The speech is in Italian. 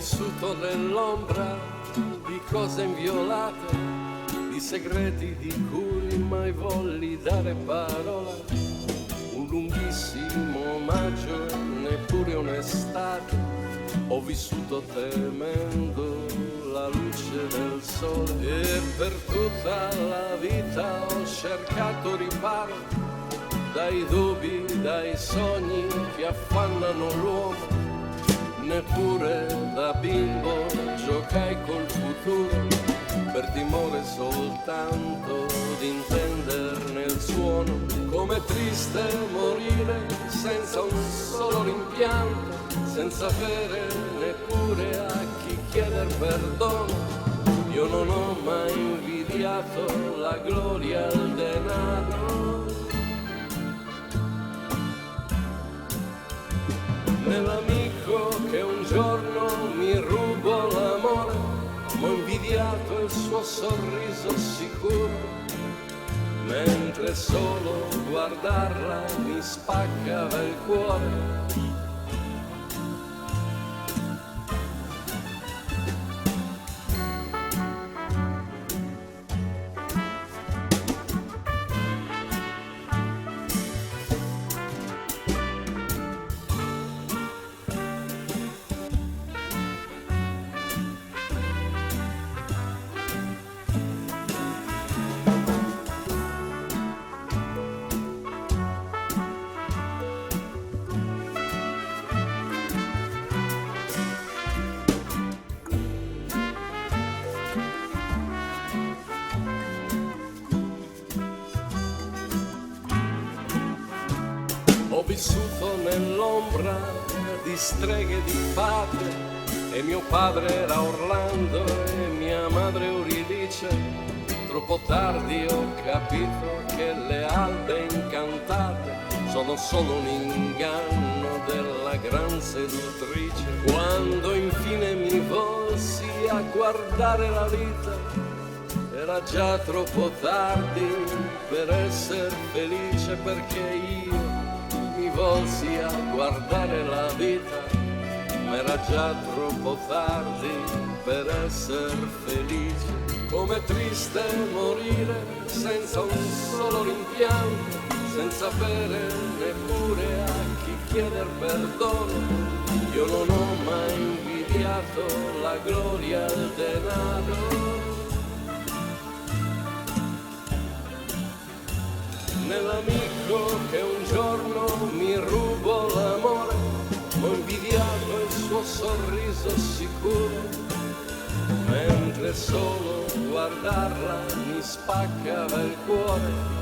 vissuto nell'ombra di cose inviolate, di segreti di cui mai volli dare parola. Un lunghissimo maggio, neppure un'estate, ho vissuto temendo la luce del sole. E per tutta la vita ho cercato riparo dai dubbi, dai sogni che affannano l'uomo. Neppure da bimbo giocai col futuro, per timore soltanto di intenderne il suono. Com'è triste morire senza un solo rimpianto, senza avere neppure a chi chieder perdono. Io non ho mai invidiato la gloria al denaro, nell'amico che un giorno mi rubò l'amore, m'ho invidiato il suo sorriso sicuro, mentre solo guardarla mi spaccava il cuore. Ho vissuto nell'ombra di streghe e di fate, e mio padre era Orlando e mia madre Euridice. Troppo tardi ho capito che le albe incantate sono solo un inganno della gran seduttrice. Quando infine mi volsi a guardare la vita, era già troppo tardi per essere felice, perché io mi volsi a guardare la vita, ma era già troppo tardi per essere felice. Com'è triste morire senza un solo rimpianto, senza avere neppure a chi chieder perdono. Io non ho mai invidiato la gloria al denaro, nell'amico che un giorno mi rubò l'amore, ho invidiato il suo sorriso sicuro, mentre solo guardarla mi spaccava il cuore.